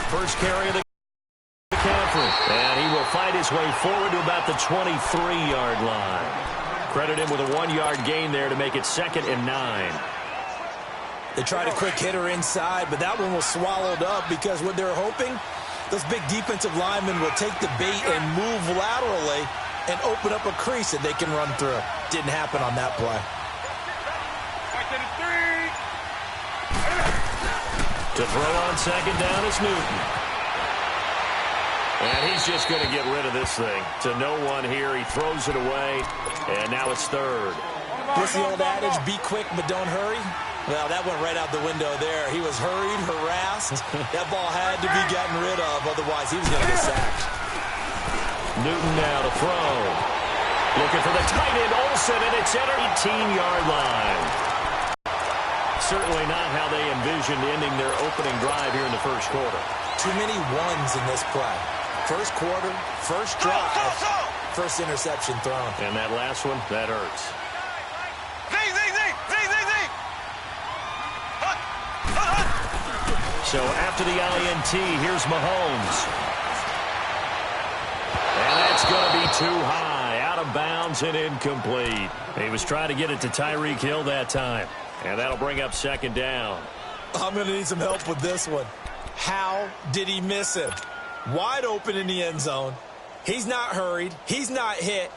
First carry of the McCaffrey. And he will fight his way forward to about the 23-yard line. Credit him with a 1-yard gain there to make it 2nd and 9. They tried a quick hitter inside, but that one was swallowed up because what they're hoping, those big defensive linemen will take the bait and move laterally and open up a crease that they can run through. Didn't happen on that play. To throw on 2nd down is Newton. And he's just going to get rid of this thing. To no one here. He throws it away. And now it's 3rd. What's the old adage? Be quick, but don't hurry. Well, that went right out the window there. He was hurried, harassed. That ball had to be gotten rid of. Otherwise, he was going to get sacked. Newton now to throw. Looking for the tight end, Olsen, and it's at 18-yard line. Certainly not how they envisioned ending their opening drive here in the first quarter. Too many ones in this play. First quarter, first drive, first interception thrown. And that last one, that hurts. So after the INT, here's Mahomes. And that's going to be too high. Out of bounds and incomplete. He was trying to get it to Tyreek Hill that time. And that'll bring up 2nd down. I'm going to need some help with this one. How did he miss him? Wide open in the end zone. He's not hurried. He's not hit.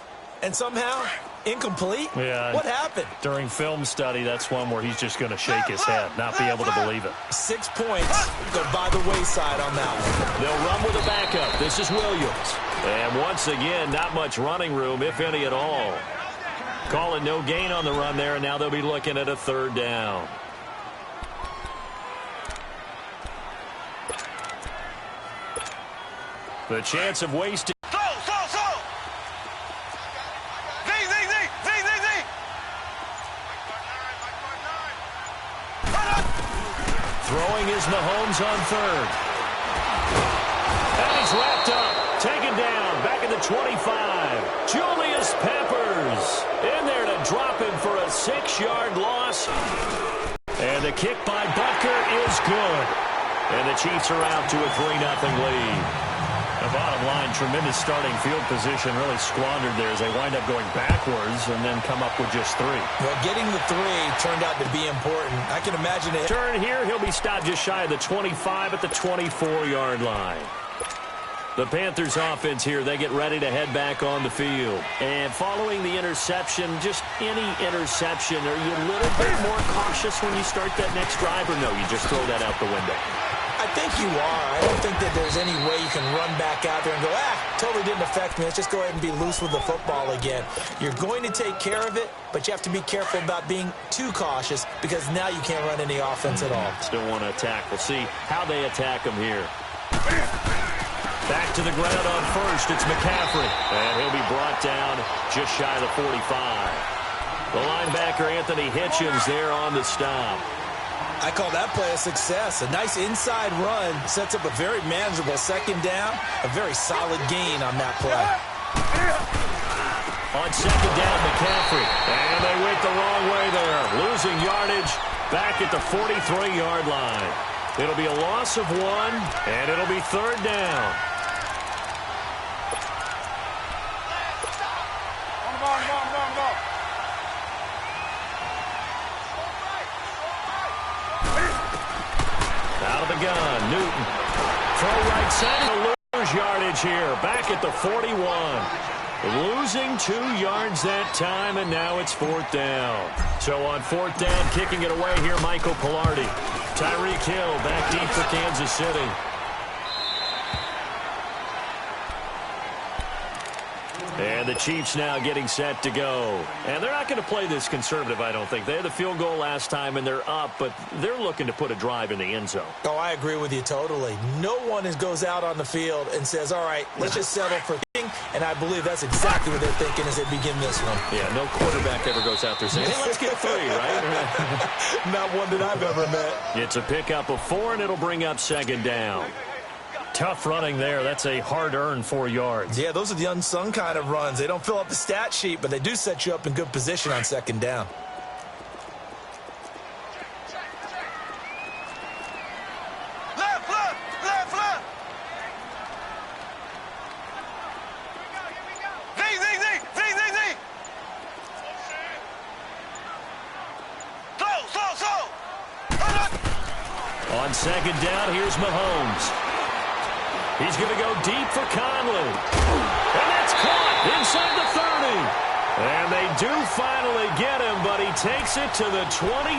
And somehow, incomplete? Yeah. What happened? During film study, that's one where he's just going to shake his head, not be able to believe it. 6 points go by the wayside on that one. They'll run with a backup. This is Williams. And once again, not much running room, if any at all. Calling no gain on the run there, and now they'll be looking at a 3rd down. The chance of wasting. Throwing is Mahomes on 3rd. And he's wrapped up. Taken down. Back at the 25. Julius Peppers in there to drop him for a 6-yard loss. And the kick by Butker is good. And the Chiefs are out to a 3-0 lead. The bottom line, tremendous starting field position, really squandered there as they wind up going backwards and then come up with just 3. Well, getting the 3 turned out to be important. I can imagine it. Turn here, he'll be stopped just shy of the 25 at the 24-yard line. The Panthers offense here, they get ready to head back on the field. And following the interception, just any interception, are you a little bit more cautious when you start that next drive, or no, you just throw that out the window? I think you are. I don't think that there's any way you can run back out there and go, totally didn't affect me. Let's just go ahead and be loose with the football again. You're going to take care of it, but you have to be careful about being too cautious because now you can't run any offense at all. Still want to attack. We'll see how they attack him here. Back to the ground on 1st. It's McCaffrey. And he'll be brought down just shy of the 45. The linebacker, Anthony Hitchens, there on the stop. I call that play a success. A nice inside run sets up a very manageable 2nd down. A very solid gain on that play. On 2nd down, McCaffrey. And they went the wrong way there. Losing yardage back at the 43-yard line. It'll be a loss of 1, and it'll be 3rd down. Out of the gun, Newton. Throw right side. Lose yardage here. Back at the 41. Losing 2 yards that time, and now it's 4th down. So on 4th down, kicking it away here, Michael Pilardi. Tyreek Hill back deep for Kansas City. And the Chiefs now getting set to go. And they're not going to play this conservative, I don't think. They had the field goal last time, and they're up, but they're looking to put a drive in the end zone. Oh, I agree with you totally. No one goes out on the field and says, all right, let's just settle for king. And I believe that's exactly what they're thinking as they begin this one. Yeah, no quarterback ever goes out there saying, hey, let's get 3, right? Not one that I've ever met. It's a pickup of 4, and it'll bring up 2nd down. Tough running there. That's a hard-earned 4 yards. Yeah, those are the unsung kind of runs. They don't fill up the stat sheet, but they do set you up in good position on 2nd down. Left, left, left, left. On second down, here's Mahomes. He's going to go deep for Conley. And that's caught inside the 30. And they do finally get him, but he takes it to the 25.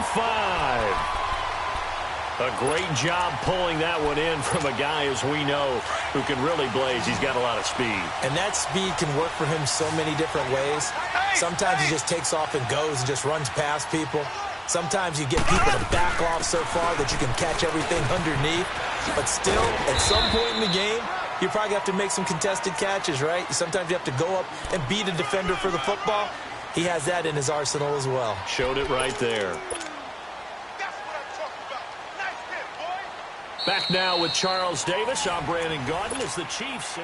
A great job pulling that one in from a guy, as we know, who can really blaze. He's got a lot of speed. And that speed can work for him so many different ways. Sometimes he just takes off and goes and just runs past people. Sometimes you get people to back off so far that you can catch everything underneath. But still, at some point in the game, you probably have to make some contested catches, right? Sometimes you have to go up and beat a defender for the football. He has that in his arsenal as well. Showed it right there. Back now with Charles Davis. I'm Brandon Gaudin as the Chiefs.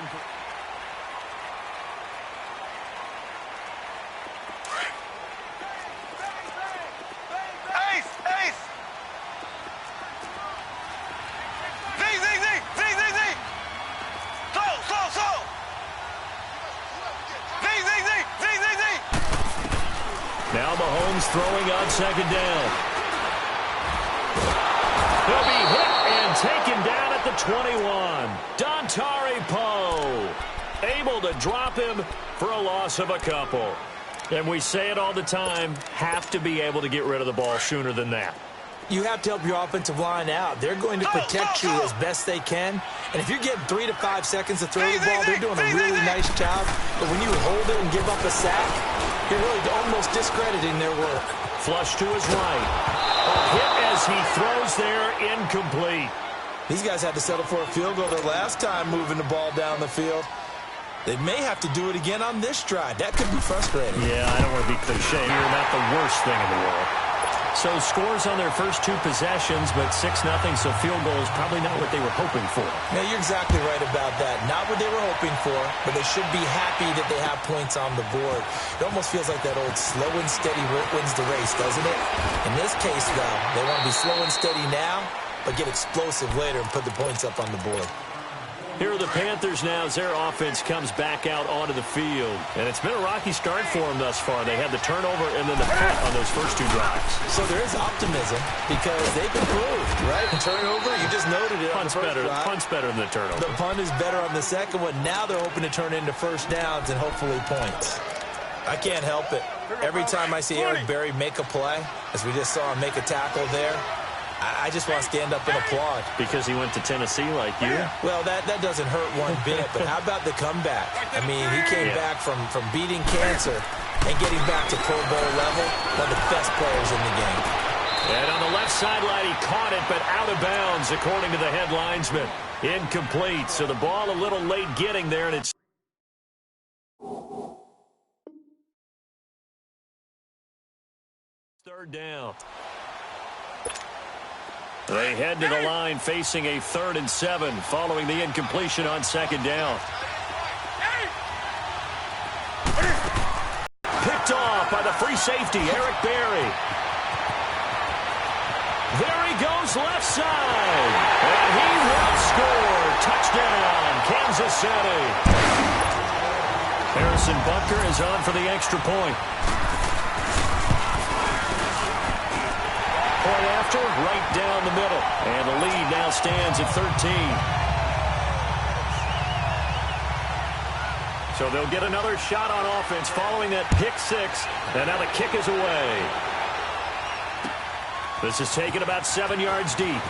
Now Mahomes throwing on second down. He'll be hit and taken down at the 21. Dontari Poe able to drop him for a loss of a couple. And we say it all the time, have to be able to get rid of the ball sooner than that. You have to help your offensive line out. They're going to protect you as best they can. And if you're getting 3 to 5 seconds to throw the ball, they're doing a really nice job. But when you hold it and give up a sack, you're really almost discrediting their work. Flush to his right. A hit as he throws there, incomplete. These guys had to settle for a field goal their last time moving the ball down the field. They may have to do it again on this drive. That could be frustrating. Yeah, I don't want to be cliche here. Not the worst thing in the world. So scores on their first 2 possessions, but 6-0, so field goal is probably not what they were hoping for. Yeah, you're exactly right about that. Not what they were hoping for, but they should be happy that they have points on the board. It almost feels like that old slow and steady wins the race, doesn't it? In this case, though, they want to be slow and steady now, but get explosive later and put the points up on the board. Here are the Panthers now as their offense comes back out onto the field. And it's been a rocky start for them thus far. They had the turnover and then the punt on those first 2 drives. So there is optimism because they've improved, right? The turnover, you just noted it. Punt's better than the turnover. The punt is better on the second one. Now they're hoping to turn into first downs and hopefully points. I can't help it. Every time I see Eric Berry make a play, as we just saw him make a tackle there, I just want to stand up and applaud. Because he went to Tennessee like you? Well, that doesn't hurt one bit, but how about the comeback? I mean, he came back from beating cancer and getting back to Pro Bowl level, one of the best players in the game. And on the left sideline, he caught it, but out of bounds, according to the head linesman. Incomplete, so the ball a little late getting there, and it's third down. They head to the line facing a 3rd and 7 following the incompletion on second down. Picked off by the free safety, Eric Berry. There he goes left side. And he will score. Touchdown, Kansas City. Harrison Butker is on for the extra point. After, right down the middle. And the lead now stands at 13. So they'll get another shot on offense following that pick 6. And now the kick is away. This is taken about 7 yards deep.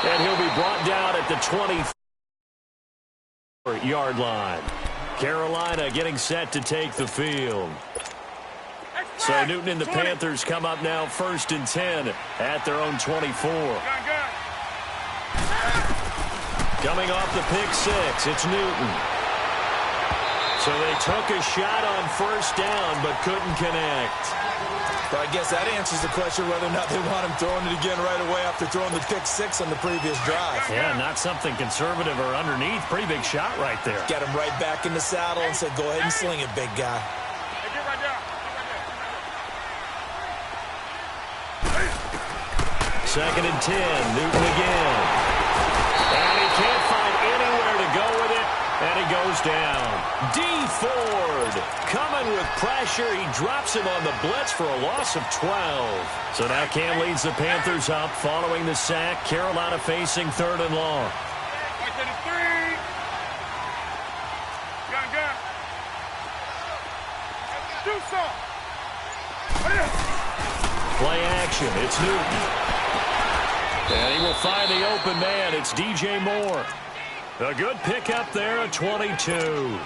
And he'll be brought down at the 24-yard line. Carolina getting set to take the field. So Newton and the Panthers come up now 1st and 10 at their own 24. Coming off the pick 6, it's Newton. So they took a shot on first down but couldn't connect. Well, I guess that answers the question whether or not they want him throwing it again right away after throwing the pick 6 on the previous drive. Yeah, not something conservative or underneath. Pretty big shot right there. Got him right back in the saddle and said, go ahead and sling it, big guy. 2nd and 10, Newton again. And he can't find anywhere to go with it, and he goes goes down. D. Ford coming with pressure. He drops him on the blitz for a loss of 12. So now Cam leads the Panthers up following the sack. Carolina facing 3rd and long. Play action. It's Newton. And he will find the open man. It's DJ Moore. A good pickup there at 22.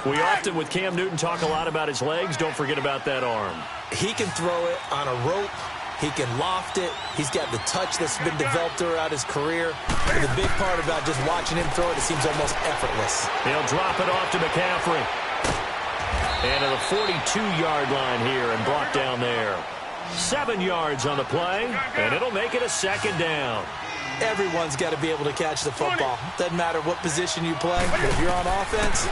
We often, with Cam Newton, talk a lot about his legs. Don't forget about that arm. He can throw it on a rope. He can loft it. He's got the touch that's been developed throughout his career. But the big part about just watching him throw it, it seems almost effortless. He'll drop it off to McCaffrey. And to the 42-yard line here and brought down there. 7 yards on the play, and it'll make it a 2nd down. Everyone's got to be able to catch the football. Doesn't matter what position you play. But if you're on offense,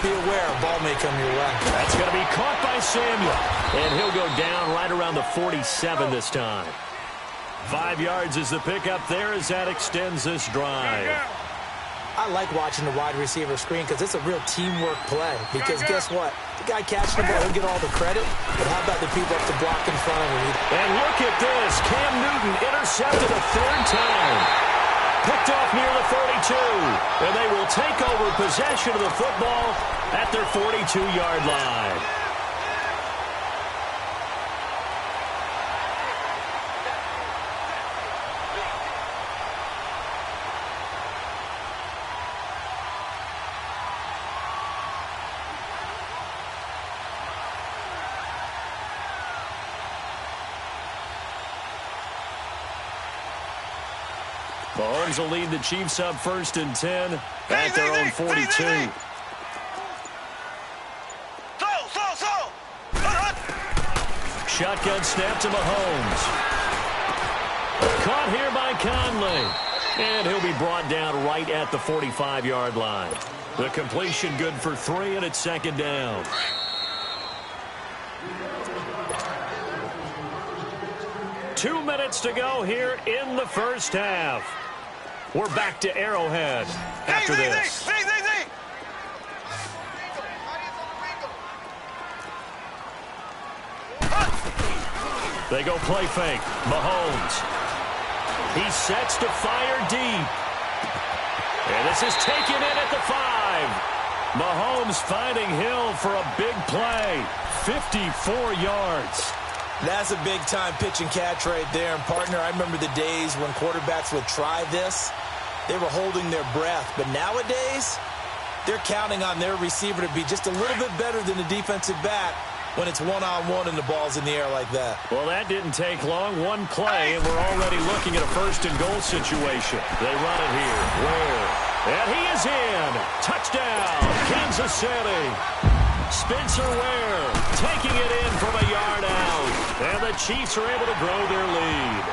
be aware a ball may come your way. That's going to be caught by Samuel. And he'll go down right around the 47 this time. 5 yards is the pickup there as that extends this drive. I like watching the wide receiver screen because it's a real teamwork play. Because guess what? The guy catching the ball, he'll get all the credit. But how about the people up to block in front of him? And look at this. Cam Newton intercepted a 3rd time. Picked off near the 42. And they will take over possession of the football at their 42-yard line. Mahomes will lead the Chiefs up 1st and 10 at their own 42. Shotgun snap to Mahomes. Caught here by Conley. And he'll be brought down right at the 45-yard line. The completion good for 3, and it's 2nd down. Two minutes to go here in the first half. We're back to Arrowhead after this. They go play fake. Mahomes. He sets to fire deep. And this is taken in at the 5. Mahomes finding Hill for a big play. 54 yards. That's a big-time pitch and catch right there. And, partner, I remember the days when quarterbacks would try this. They were holding their breath. But nowadays, they're counting on their receiver to be just a little bit better than the defensive back when it's one-on-one and the ball's in the air like that. Well, that didn't take long. One play, and we're already looking at a 1st-and-goal situation. They run it here. Ware. And he is in. Touchdown, Kansas City. Spencer Ware taking it in from a yard out. And the Chiefs are able to grow their lead.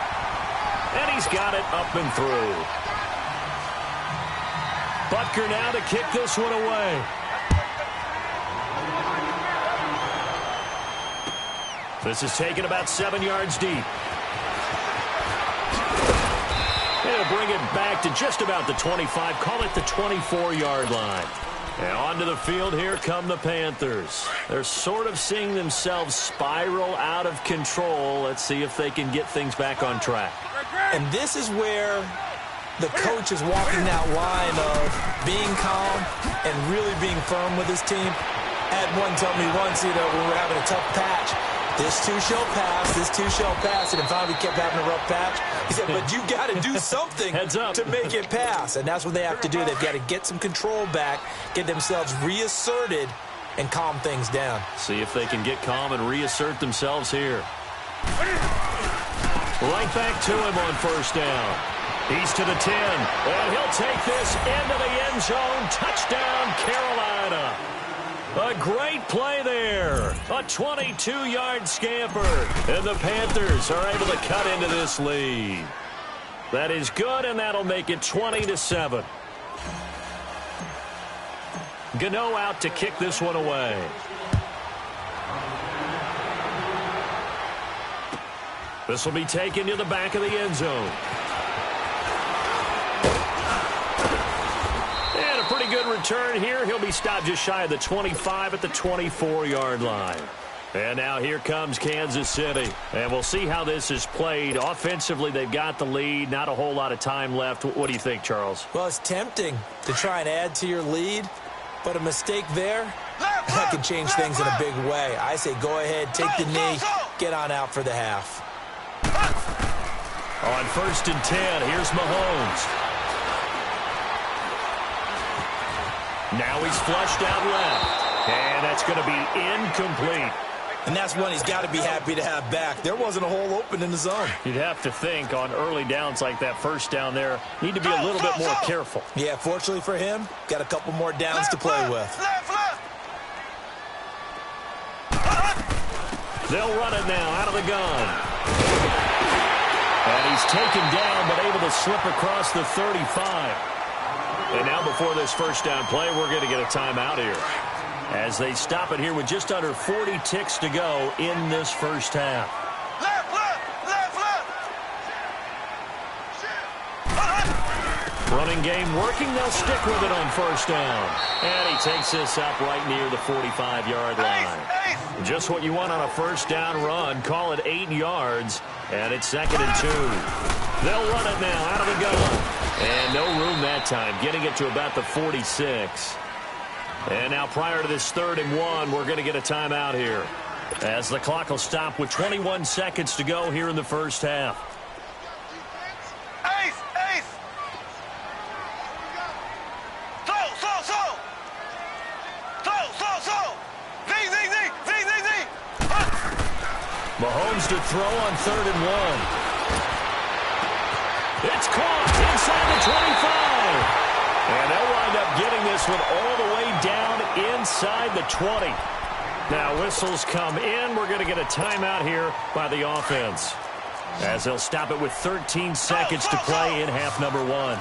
And he's got it up and through. Butker now to kick this one away. This is taken about 7 yards deep. And bring it back to just about the 25. Call it the 24-yard line. And onto the field, here come the Panthers. They're sort of seeing themselves spiral out of control. Let's see if they can get things back on track. And this is where the coach is walking that line of being calm and really being firm with his team. Had one tell me once, when we were having a tough patch, this too shall pass, this too shall pass. And finally kept having a rough patch. He said, but you got to do something to make it pass. And that's what they have to do. They've got to get some control back, get themselves reasserted, and calm things down. See if they can get calm and reassert themselves here. Right back to him on 1st down. He's to the 10. And he'll take this into the end zone. Touchdown, Carolina. A great play there. A 22-yard scamper. And the Panthers are able to cut into this lead. That is good, and that'll make it 20-7. Gano out to kick this one away. This will be taken to the back of the end zone. good return here. He'll be stopped just shy of the 25 at the 24-yard line. And now here comes Kansas City. And we'll see how this is played. Offensively, they've got the lead. Not a whole lot of time left. What do you think, Charles? Well, it's tempting to try and add to your lead, but a mistake there, that can change things in a big way. I say go ahead, take the knee, get on out for the half. On 1st and 10, here's Mahomes. Now he's flushed out left. And that's going to be incomplete. And that's one he's got to be happy to have back. There wasn't a hole open in the zone. You'd have to think on early downs like that, first down there, need to be a little bit more careful. Yeah, fortunately for him, got a couple more downs to play with. They'll run it now out of the gun. And he's taken down but able to slip across the 35. And now before this first down play, we're going to get a timeout here, as they stop it here with just under 40 ticks to go in this first half. Running game working. They'll stick with it on first down. And he takes this up right near the 45-yard line. Just what you want on a first down run. Call it 8 yards. And it's 2nd and 2. They'll run it now out of the gun. And no room that time. Getting it to about the 46. And now prior to this 3rd and 1, we're going to get a timeout here, as the clock will stop with 21 seconds to go here in the first half. Mahomes to throw on 3rd and 1. It's caught inside the 25. And they'll wind up getting this one all the way down inside the 20. Now whistles come in. We're going to get a timeout here by the offense, as they'll stop it with 13 seconds to play in half number 1.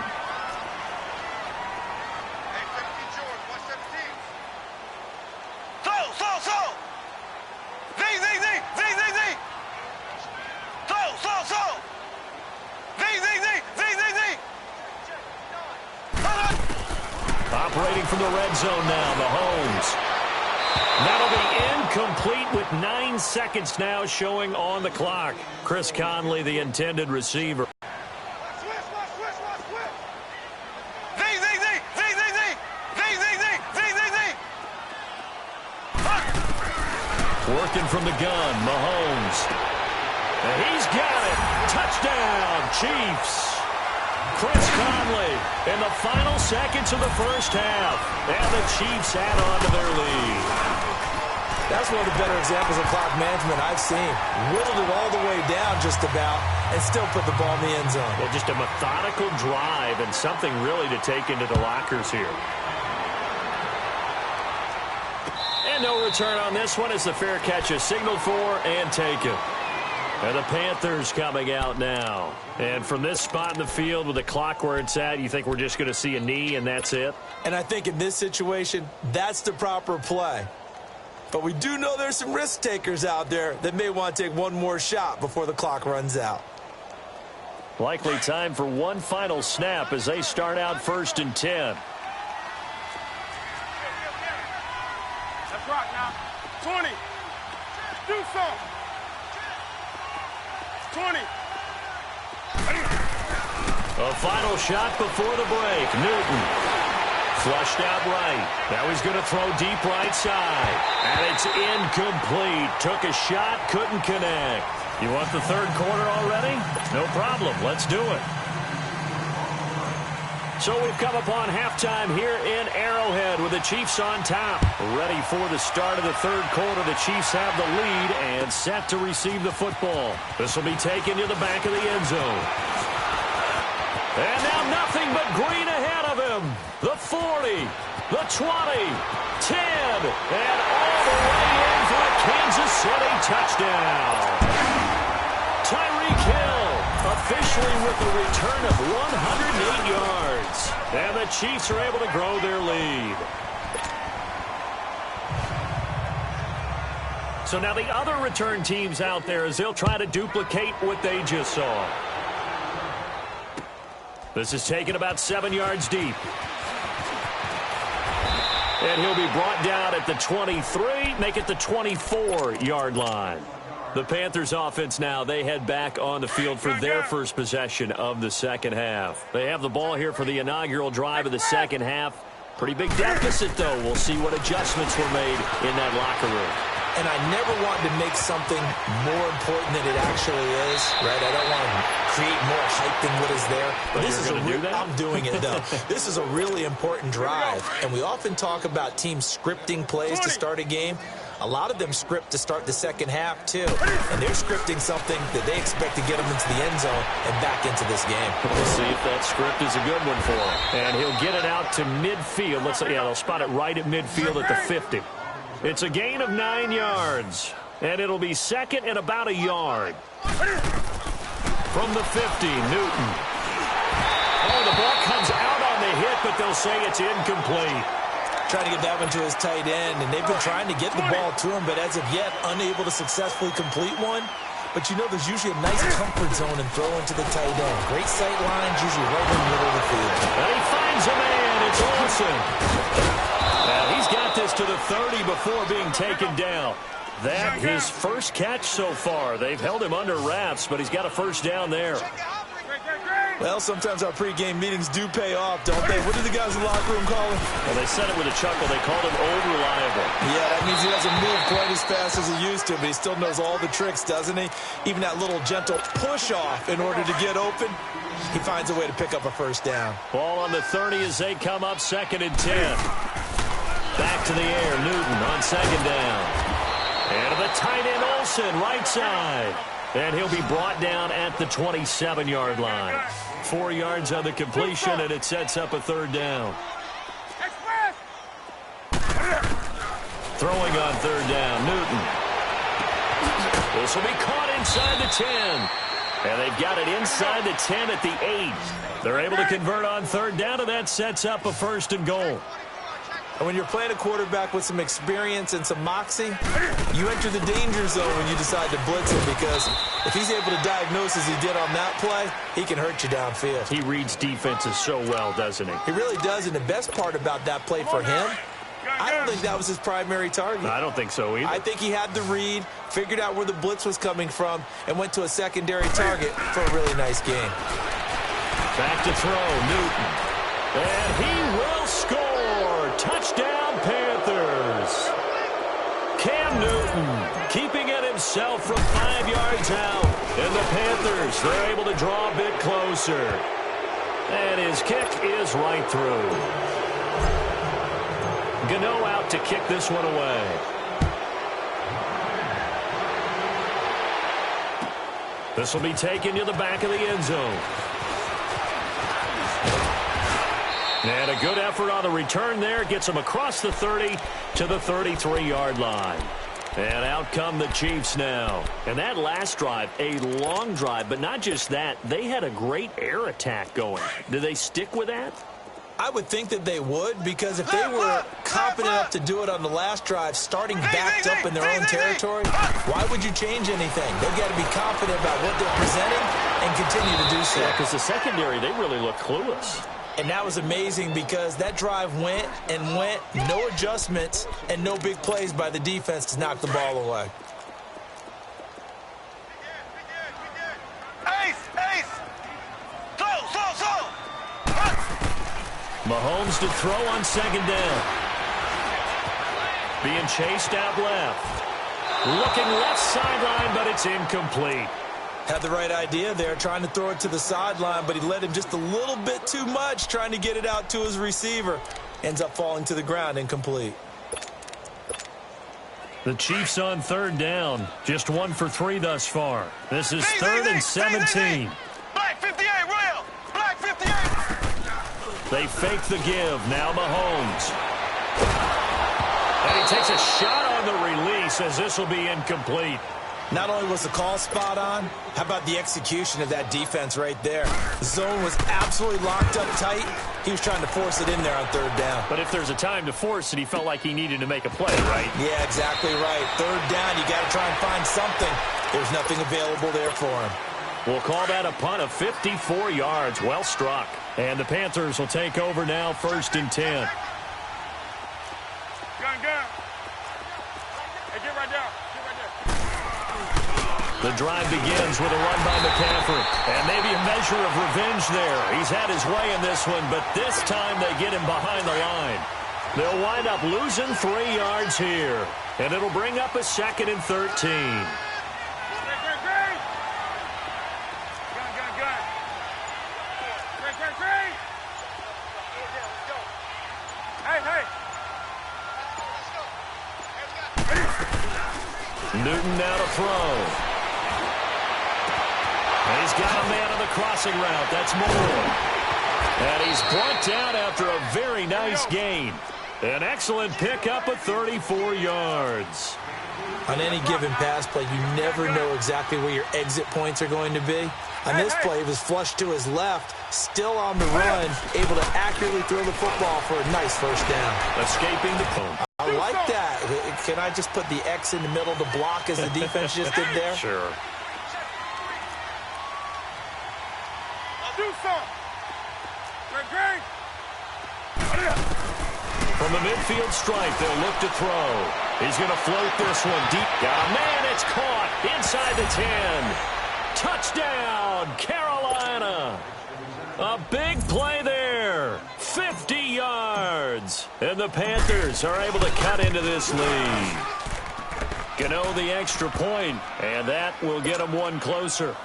Operating from the red zone now, Mahomes. That'll be incomplete with 9 seconds now showing on the clock. Chris Conley, the intended receiver. Working from the gun, Mahomes. And he's got it. Touchdown, Chiefs. Chris Conley in the final seconds of the first half. And the Chiefs add on to their lead. That's one of the better examples of clock management I've seen. Whittled it all the way down just about and still put the ball in the end zone. Well, just a methodical drive and something really to take into the lockers here. And no return on this one as the fair catch is signaled for and taken. And the Panthers coming out now. And from this spot in the field with the clock where it's at, you think we're just going to see a knee and that's it? And I think in this situation, that's the proper play. But we do know there's some risk takers out there that may want to take one more shot before the clock runs out. Likely time for one final snap as they start out 1st and 10. Let's rock now. 20. Do something. 20. A final shot before the break. Newton flushed out right. Now he's going to throw deep right side. And it's incomplete. Took a shot, couldn't connect. You want the 3rd quarter already? No problem. Let's do it. So we've come upon halftime here in Arrowhead with the Chiefs on top. Ready for the start of the 3rd quarter. The Chiefs have the lead and set to receive the football. This will be taken to the back of the end zone. And now nothing but green ahead of him. The 40, the 20, 10, and all the way in for a Kansas City touchdown. Tyreek Hill officially with the return of 108 yards. And the Chiefs are able to grow their lead. So now the other return teams out there as they'll try to duplicate what they just saw. This is taken about 7 yards deep. And he'll be brought down at the 23, make it the 24-yard line. The Panthers offense now, they head back on the field for their first possession of the second half. They have the ball here for the inaugural drive of the second half. Pretty big deficit, though. We'll see what adjustments were made in that locker room. And I never wanted to make something more important than it actually is, right? I don't want to create more hype than what is there. But this is I'm doing it, though. This is a really important drive. And we often talk about teams scripting plays to start a game. A lot of them script to start the second half, too. And they're scripting something that they expect to get them into the end zone and back into this game. We'll see if that script is a good one for him. And he'll get it out to midfield. They'll spot it right at midfield at the 50. It's a gain of 9 yards. And it'll be second and about a yard. From the 50, Newton. Oh, the ball comes out on the hit, but they'll say it's incomplete. Trying to get that one to his tight end, and they've been trying to get the ball to him, but as of yet, unable to successfully complete one. But you know there's usually a nice comfort zone and throw into the tight end. Great sight lines, usually right in the middle of the field. And he finds a man. It's Olsen. Now he's got this to the 30 before being taken down. That his first catch so far. They've held him under wraps, but he's got a first down there. Well, sometimes our pregame meetings do pay off, don't they? What do the guys in the locker room call him? Well, they said it with a chuckle. They called him old reliable. Yeah, that means he doesn't move quite as fast as he used to, but he still knows all the tricks, doesn't he? Even that little gentle push-off in order to get open, he finds a way to pick up a first down. Ball on the 30 as they come up 2nd and 10. Back to the air, Newton on 2nd down. And to the tight end, Olsen, right side. And he'll be brought down at the 27-yard line. 4 yards on the completion, and it sets up a 3rd down. Throwing on 3rd down, Newton. This will be caught inside the 10. And they've got it inside the 10 at the 8. They're able to convert on 3rd down, and that sets up a 1st and goal. And when you're playing a quarterback with some experience and some moxie, you enter the danger zone when you decide to blitz him, because if he's able to diagnose as he did on that play, he can hurt you downfield. He reads defenses so well, doesn't he? He really does, and the best part about that play for him, I don't think that was his primary target. I don't think so either. I think he had the read, figured out where the blitz was coming from, and went to a secondary target for a really nice game. Back to throw, Newton. And he will score. Touchdown, Panthers. Cam Newton keeping it himself from 5 yards out. And the Panthers, they're able to draw a bit closer. And his kick is right through. Gano out to kick this one away. This will be taken to the back of the end zone. And a good effort on the return there. Gets him across the 30 to the 33-yard line. And out come the Chiefs now. And that last drive, a long drive, but not just that. They had a great air attack going. Do they stick with that? I would think that they would, because if they were confident enough to do it on the last drive, starting backed up in their own territory, why would you change anything? They've got to be confident about what they're presenting and continue to do so. Yeah, because the secondary, they really look clueless. And that was amazing, because that drive went and went, no adjustments and no big plays by the defense to knock the ball away. Mahomes to throw on 2nd down. Being chased out left. Looking left sideline, but it's incomplete. Had the right idea there, trying to throw it to the sideline, but he let him just a little bit too much, trying to get it out to his receiver. Ends up falling to the ground, incomplete. The Chiefs on 3rd down. Just 1 for 3 thus far. This is 3rd and 17. Black 58, Royal. Black 58. They fake the give. Now Mahomes. And he takes a shot on the release, as this will be incomplete. Not only was the call spot on, how about the execution of that defense right there? The zone was absolutely locked up tight. He was trying to force it in there on 3rd down. But if there's a time to force it, he felt like he needed to make a play, right? Yeah, exactly right. 3rd down, you got to try and find something. There's nothing available there for him. We'll call that a punt of 54 yards. Well struck. And the Panthers will take over now, 1st and 10. The drive begins with a run by McCaffrey. And maybe a measure of revenge there. He's had his way in this one, but this time they get him behind the line. They'll wind up losing 3 yards here. And it'll bring up a 2nd and 13. Newton now to throw. And he's got a man on the crossing route. That's Moore. And he's brought down after a very nice gain. An excellent pickup of 34 yards. On any given pass play, you never know exactly where your exit points are going to be. On this play, he was flushed to his left, still on the run, able to accurately throw the football for a nice first down. Escaping the cone. I like that. Can I just put the X in the middle to block as the defense just did there? Sure. From the midfield stripe, they'll look to throw. He's going to float this one deep. Got a man, it's caught inside the 10. Touchdown, Carolina. A big play there. 50 yards. And the Panthers are able to cut into this lead. Gano the extra point, and that will get them one closer.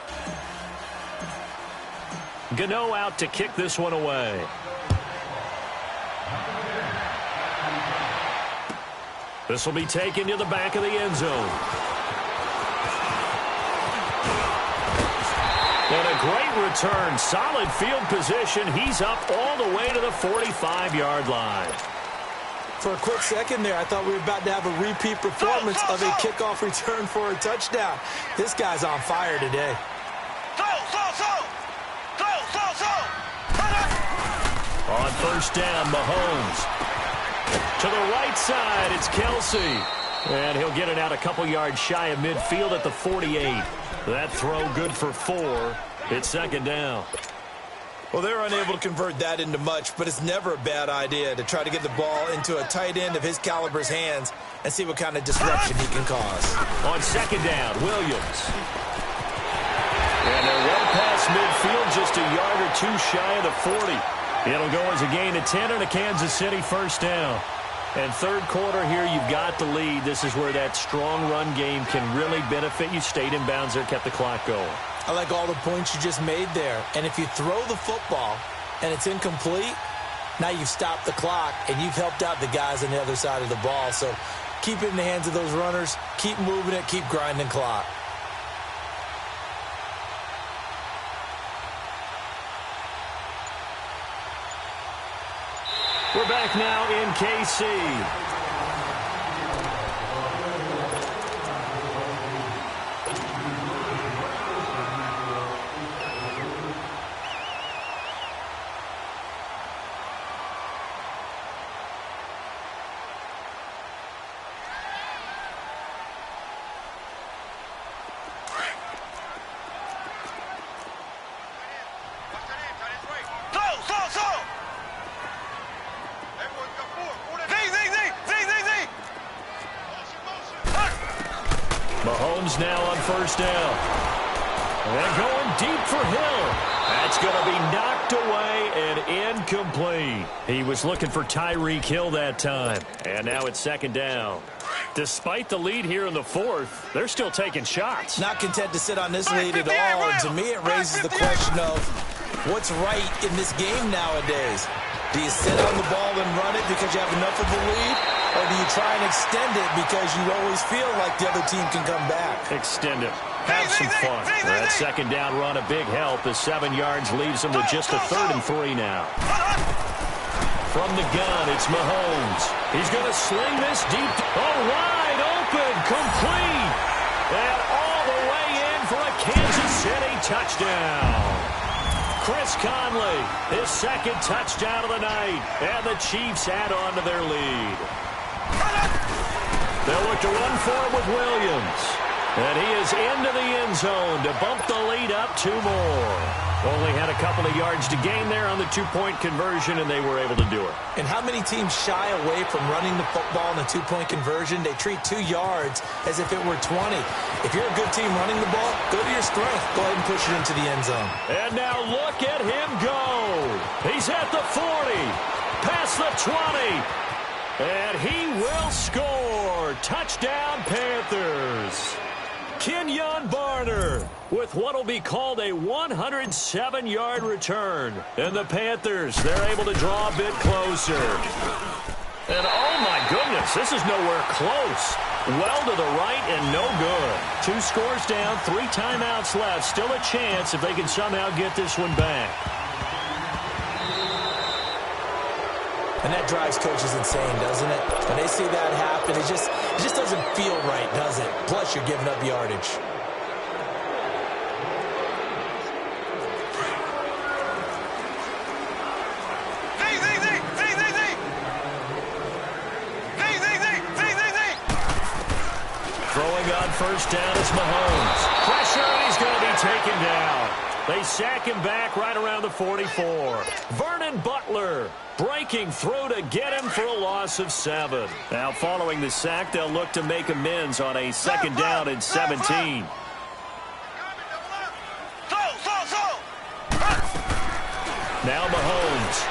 Gano out to kick this one away. This will be taken to the back of the end zone. And a great return. Solid field position. He's up all the way to the 45-yard line. For a quick second there, I thought we were about to have a repeat performance of a kickoff return for a touchdown. This guy's on fire today. On first down, Mahomes. To the right side, it's Kelsey. And he'll get it out a couple yards shy of midfield at the 48. That throw good for 4. It's 2nd down. Well, they're unable to convert that into much, but it's never a bad idea to try to get the ball into a tight end of his caliber's hands and see what kind of disruption he can cause. On 2nd down, Williams. And they're well past midfield, just a yard or 2 shy of the 40. It'll go as a gain of 10 and a Kansas City first down. And third quarter here, you've got the lead. This is where that strong run game can really benefit you. Stayed in bounds there, kept the clock going. I like all the points you just made there. And if you throw the football and it's incomplete, now you've stopped the clock and you've helped out the guys on the other side of the ball. So keep it in the hands of those runners. Keep moving it. Keep grinding clock. We're back now in KC. Mahomes now on first down. And going deep for Hill. That's going to be knocked away and incomplete. He was looking for Tyreek Hill that time. And now it's 2nd down. Despite the lead here in the 4th, they're still taking shots. Not content to sit on this lead at all. And to me, it raises the question of what's right in this game nowadays. Do you sit on the ball and run it because you have enough of a lead? Or do you try and extend it because you always feel like the other team can come back? Extend it. Have some fun. That 2nd down run, a big help. The 7 yards leaves them with just a 3rd and 3 now. From the gun, it's Mahomes. He's going to sling this deep. Oh, wide open, complete. And all the way in for a Kansas City touchdown. Chris Conley, his 2nd touchdown of the night. And the Chiefs add on to their lead. They'll look to run for it with Williams. And he is into the end zone to bump the lead up 2 more. Only had a couple of yards to gain there on the two-point conversion, and they were able to do it. And how many teams shy away from running the football in a two-point conversion? They treat 2 yards as if it were 20. If you're a good team running the ball, go to your strength. Go ahead and push it into the end zone. And now look at him go. He's at the 40, past the 20, and he will score. Touchdown, Panthers. Kenyon Barner with what will be called a 107-yard return. And the Panthers, they're able to draw a bit closer. And oh my goodness, this is nowhere close. Well to the right and no good. 2 scores down, 3 timeouts left. Still a chance if they can somehow get this one back. And that drives coaches insane, doesn't it? When they see that happen, it just doesn't feel right, does it? Plus, you're giving up yardage. Throwing on first down is Mahomes. Pressure, and he's going to be taken down. They sack him back right around the 44. Vernon Butler breaking through to get him for a loss of 7. Now following the sack, they'll look to make amends on a second down and 17. Now Mahomes.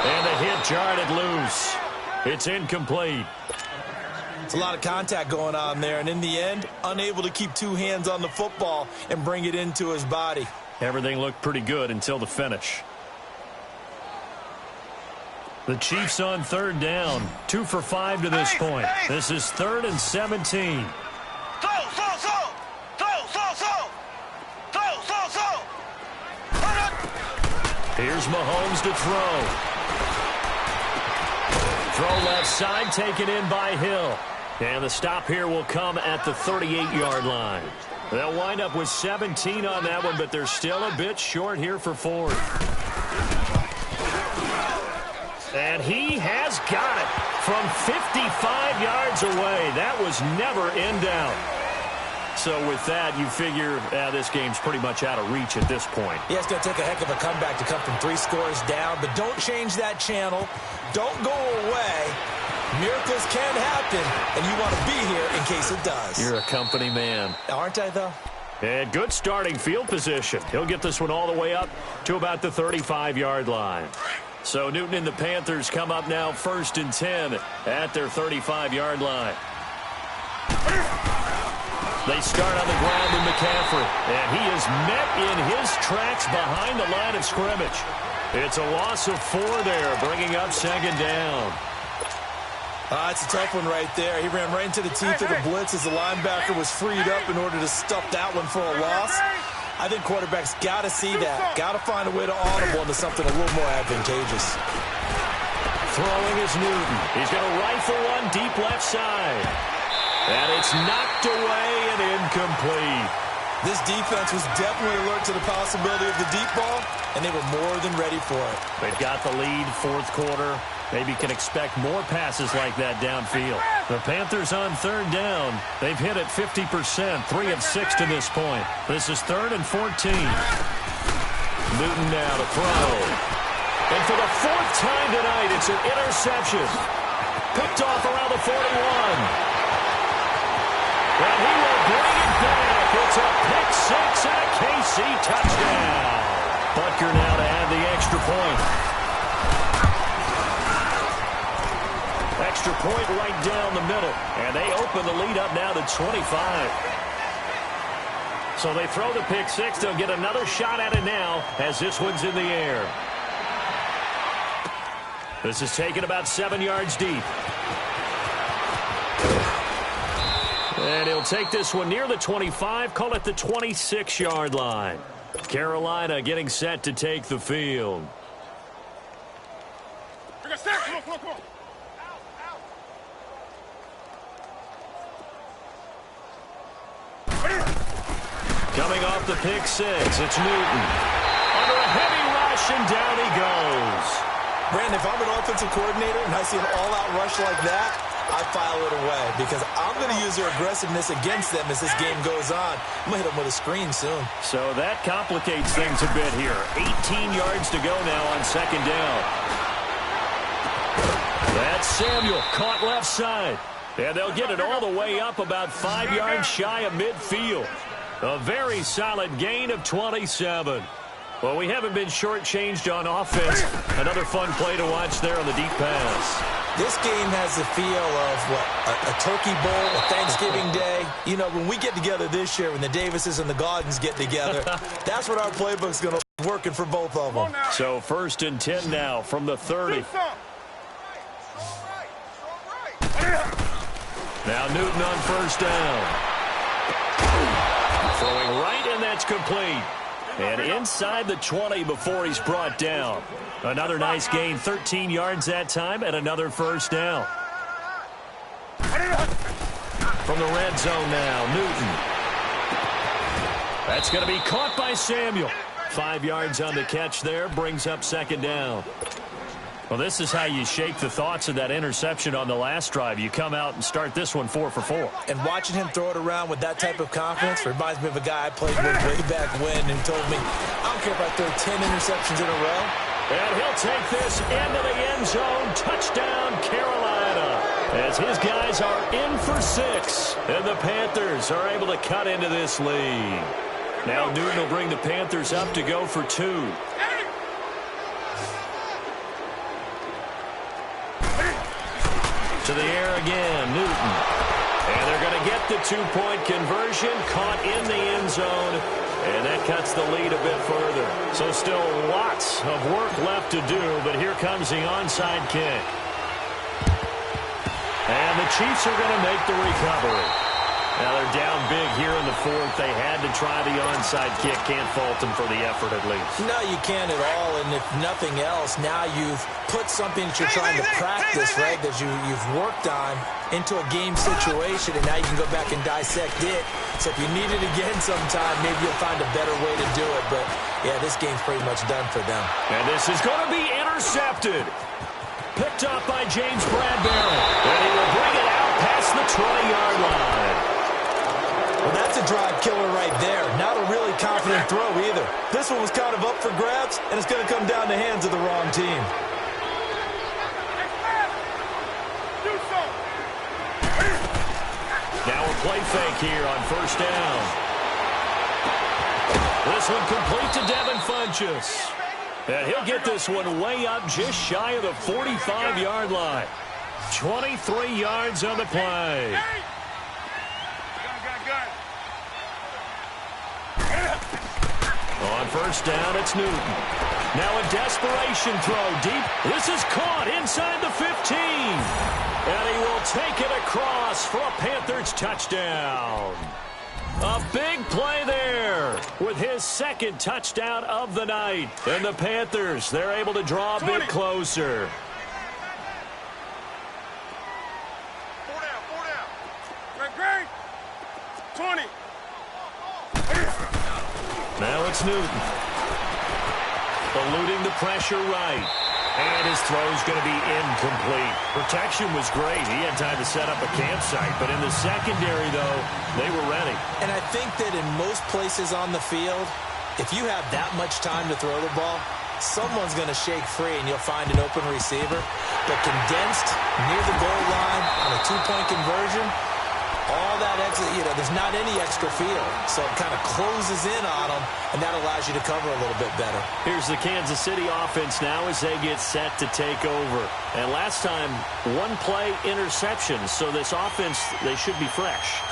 And the hit jarred it loose. It's incomplete. It's a lot of contact going on there, and in the end, unable to keep 2 hands on the football and bring it into his body. Everything looked pretty good until the finish. The Chiefs on third down. 2 for 5 to this point. This is 3rd and 17. Here's Mahomes to throw. Throw left side, taken in by Hill. And the stop here will come at the 38-yard line. They'll wind up with 17 on that one, but they're still a bit short here for Ford. And he has got it from 55 yards away. That was never in doubt. So with that, you figure this game's pretty much out of reach at this point. Yeah, it's going to take a heck of a comeback to come from 3 scores down, but don't change that channel. Don't go away. Miracles can happen, and you want to be here in case it does. You're a company man. Aren't I, though? And good starting field position. He'll get this one all the way up to about the 35-yard line. So Newton and the Panthers come up now 1st and 10 at their 35-yard line. They start on the ground with McCaffrey, and he is met in his tracks behind the line of scrimmage. It's a loss of 4 there, bringing up 2nd down. It's a tough one right there. He ran right into the teeth of the blitz as the linebacker was freed up in order to stuff that one for a loss. I think quarterbacks got to see that. Got to find a way to audible into something a little more advantageous. Throwing is Newton. He's going to rifle one deep left side. And it's knocked away and incomplete. This defense was definitely alert to the possibility of the deep ball, and they were more than ready for it. They've got the lead, 4th quarter. Maybe can expect more passes like that downfield. The Panthers on 3rd down. They've hit it 50%, 3 of 6 to this point. This is 3rd and 14. Newton now to throw. And for the 4th time tonight, it's an interception. Picked off around the 41. And he will bring it back. It's a pick 6 and a KC touchdown. Butker now to add the extra point. Extra point right down the middle. And they open the lead up now to 25. So they throw the pick 6. They'll get another shot at it now as this one's in the air. This is taken about 7 yards deep. And he'll take this one near the 25, call it the 26-yard line. Carolina getting set to take the field. Coming off the pick 6, it's Newton. Under a heavy rush, and down he goes. Brandon, if I'm an offensive coordinator and I see an all-out rush like that, I file it away because I'm going to use their aggressiveness against them as this game goes on. I'm going to hit them with a screen soon. So that complicates things a bit here. 18 yards to go now on second down. That's Samuel, caught left side. And they'll get it all the way up about 5 yards shy of midfield. A very solid gain of 27. Well, we haven't been shortchanged on offense. Another fun play to watch there on the deep pass. This game has the feel of, a turkey bowl, a Thanksgiving Day. You know, when we get together this year, when the Davises and the Gaudens get together, that's what our playbook's going to be working for both of them. So 1st and 10 now from the 30. Now Newton on first down. Throwing right, and that's complete. And inside the 20 before he's brought down. Another nice gain, 13 yards that time, and another first down. From the red zone now, Newton. That's going to be caught by Samuel. 5 yards on the catch there, brings up second down. Well, this is how you shake the thoughts of that interception on the last drive. You come out and start this one 4 for 4. And watching him throw it around with that type of confidence reminds me of a guy I played with way back when who told me, I don't care if I throw 10 interceptions in a row. And he'll take this into the end zone. Touchdown, Carolina. As his guys are in for 6. And the Panthers are able to cut into this lead. Now Newton will bring the Panthers up to go for 2. To the air again, Newton. And they're going to get the 2-point conversion, caught in the end zone, and that cuts the lead a bit further. So still lots of work left to do, but here comes the onside kick. And the Chiefs are going to make the recovery. Now they're down big here in the 4th. They had to try the onside kick. Can't fault them for the effort at least. No, you can't at all. And if nothing else, now you've put something that you're trying to practice, right, that you've worked on into a game situation, and now you can go back and dissect it. So if you need it again sometime, maybe you'll find a better way to do it. But, yeah, this game's pretty much done for them. And this is going to be intercepted. Picked up by James Bradbury. And he will bring it out past the 20-yard line. Well, that's a drive killer right there. Not a really confident throw either. This one was kind of up for grabs, and it's going to come down the hands of the wrong team. Now a play fake here on first down. This one complete to Devin Funchess. And he'll get this one way up just shy of the 45-yard line. 23 yards on the play. On first down, it's Newton. Now a desperation throw deep. This is caught inside the 15. And he will take it across for a Panthers touchdown. A big play there with his 2nd touchdown of the night. And the Panthers, they're able to draw a bit closer. 4 down. Great. 20. Now it's Newton. Eluding the pressure right. And his throw's going to be incomplete. Protection was great. He had time to set up a campsite. But in the secondary, though, they were ready. And I think that in most places on the field, if you have that much time to throw the ball, someone's going to shake free and you'll find an open receiver. But condensed near the goal line on a 2-point conversion, all that extra, there's not any extra field. So it kind of closes in on them, and that allows you to cover a little bit better. Here's the Kansas City offense now as they get set to take over. And last time, 1-play interception. So this offense, they should be fresh.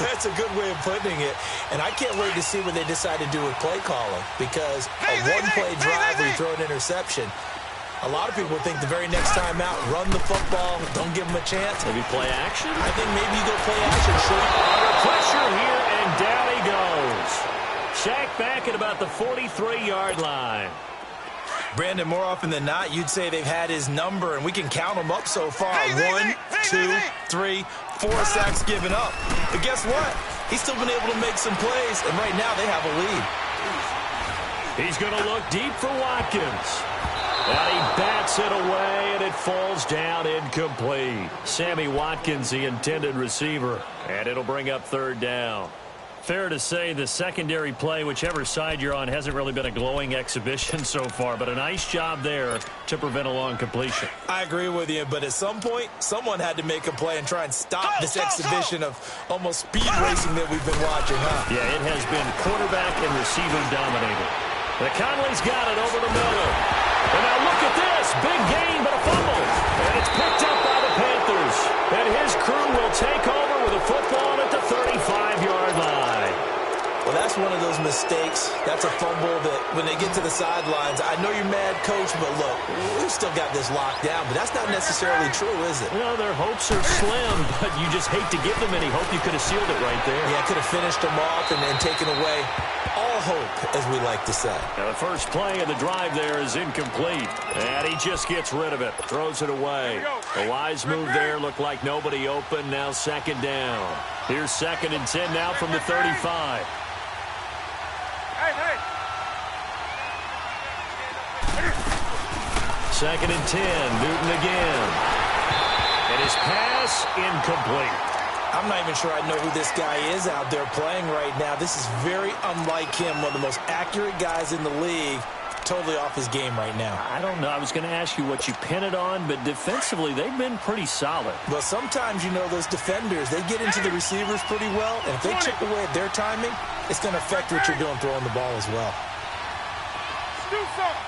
That's a good way of putting it. And I can't wait to see what they decide to do with play calling. Because a 1-play drive where you throw an interception, a lot of people think the very next time out, run the football, don't give them a chance. Maybe play action? I think maybe you go play action. Under pressure here, and down he goes. Sacked back at about the 43-yard line. Brandon, more often than not, you'd say they've had his number, and we can count them up so far. 1, 2, 3, 4 sacks given up. But guess what? He's still been able to make some plays, and right now they have a lead. He's going to look deep for Watkins. And he bats it away, and it falls down incomplete. Sammy Watkins, the intended receiver, and it'll bring up third down. Fair to say the secondary play, whichever side you're on, hasn't really been a glowing exhibition so far, but a nice job there to prevent a long completion. I agree with you, but at some point, someone had to make a play and try and stop this exhibition of almost speed racing that we've been watching, huh? Yeah, it has been quarterback and receiver dominated. The Conley's got it over to Miller. And now look at this. Big gain, but a fumble. And it's picked up by the Panthers. And his crew will take over with a football at the 35-yard line. Well, that's one of those mistakes. That's a fumble that when they get to the sidelines, I know you're mad, Coach, but look, we've still got this locked down. But that's not necessarily true, is it? Well, their hopes are slim, but you just hate to give them any hope. You could have sealed it right there. Yeah, could have finished them off and taken away all hope, as we like to say. Now, the first play of the drive there is incomplete, and he just gets rid of it, throws it away. A wise move there, looked like nobody open, now second down. Here's 2nd and 10 now from the 35. Hey. 2nd and 10, Newton again. And his pass incomplete. I'm not even sure I know who this guy is out there playing right now. This is very unlike him, one of the most accurate guys in the league. Totally off his game right now. I don't know. I was going to ask you what you pin it on, but defensively, they've been pretty solid. Well, sometimes, you know, those defenders, they get into the receivers pretty well, and if they chip away at their timing, it's going to affect what you're doing throwing the ball as well. Do something.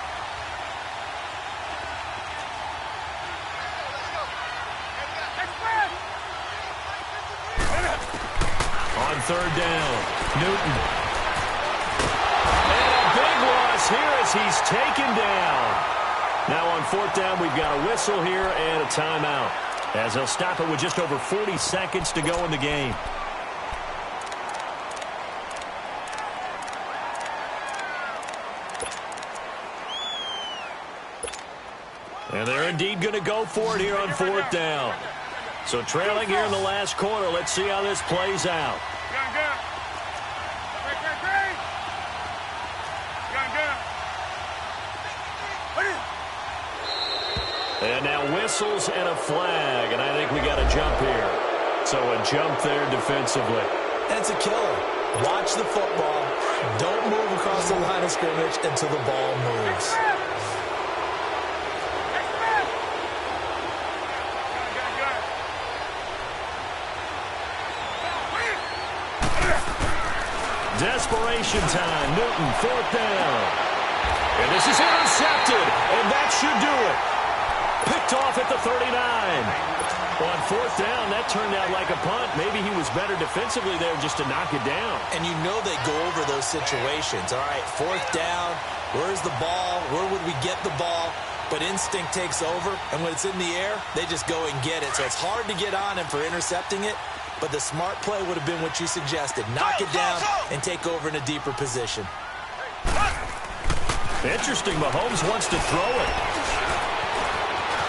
On third down, Newton. And a big loss here as he's taken down. Now on 4th down, we've got a whistle here and a timeout, as they'll stop it with just over 40 seconds to go in the game. And they're indeed going to go for it here on 4th down. So trailing here in the last quarter, let's see how this plays out. Gun. And now whistles and a flag, and I think we got a jump here. So a jump there defensively. And it's a killer. Watch the football. Don't move across the line of scrimmage until the ball moves. Desperation time. Newton, 4th down. And this is intercepted, and that should do it. Picked off at the 39. On 4th down, that turned out like a punt. Maybe he was better defensively there just to knock it down. And you know they go over those situations. All right, 4th down, where's the ball? Where would we get the ball? But instinct takes over, and when it's in the air, they just go and get it. So it's hard to get on him for intercepting it. But the smart play would have been what you suggested. Knock it down and take over in a deeper position. Interesting. Mahomes wants to throw it.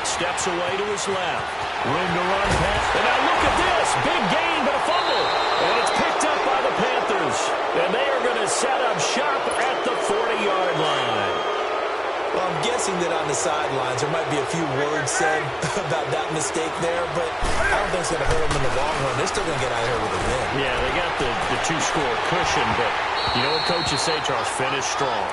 Steps away to his left. Room to run past. And now look at this. Big gain, but a fumble. And it's picked up by the Panthers. And they are going to set up shop at the 40-yard line. Well, I'm guessing that on the sidelines there might be a few words said about that mistake there, but I don't think it's going to hurt them in the long run. They're still going to get out of here with a win. Yeah, they got the 2-score cushion, but you know what coaches say, Charles? Finish strong.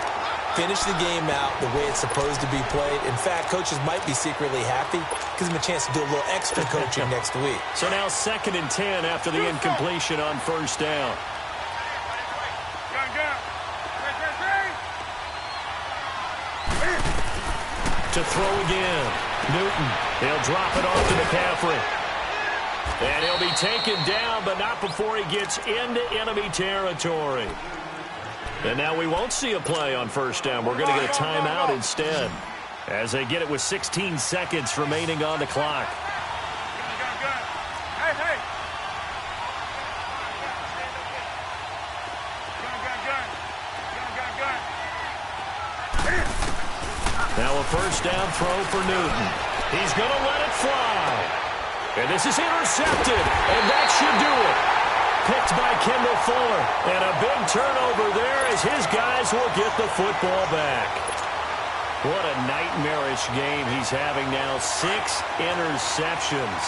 Finish the game out the way it's supposed to be played. In fact, coaches might be secretly happy. Gives them a chance to do a little extra coaching next week. So now 2nd and 10 after the incompletion on 1st down. To throw again. Newton. He'll drop it off to McCaffrey. And he'll be taken down, but not before he gets into enemy territory. And now we won't see a play on 1st down. We're going to get a timeout instead, as they get it with 16 seconds remaining on the clock. Hey. Now a 1st down throw for Newton. He's going to let it fly. And this is intercepted, and that should do it. Picked by Kendall Fuller. And a big turnover there as his guys will get the football back. What a nightmarish game he's having now. 6 interceptions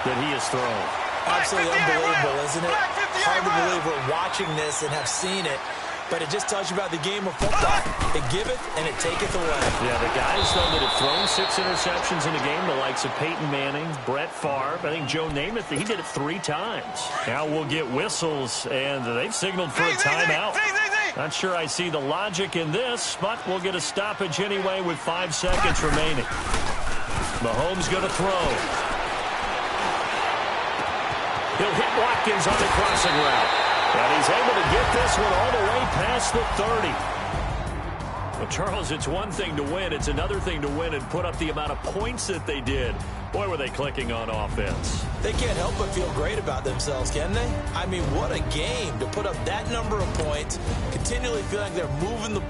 that he has thrown. Absolutely unbelievable, isn't it? Hard to believe we're watching this and have seen it, but it just tells you about the game of football. It giveth and it taketh away. Yeah, the guys, though, that have thrown 6 interceptions in a game, the likes of Peyton Manning, Brett Favre, I think Joe Namath, he did it 3 times. Now we'll get whistles, and they've signaled for a timeout. Not sure I see the logic in this, but we'll get a stoppage anyway with 5 seconds remaining. Mahomes going to throw. He'll hit Watkins on the crossing route. And he's able to get this one all the way past the 30. Well, Charles, it's one thing to win. It's another thing to win and put up the amount of points that they did. Boy, were they clicking on offense. They can't help but feel great about themselves, can they? I mean, what a game to put up that number of points, continually feeling like they're moving the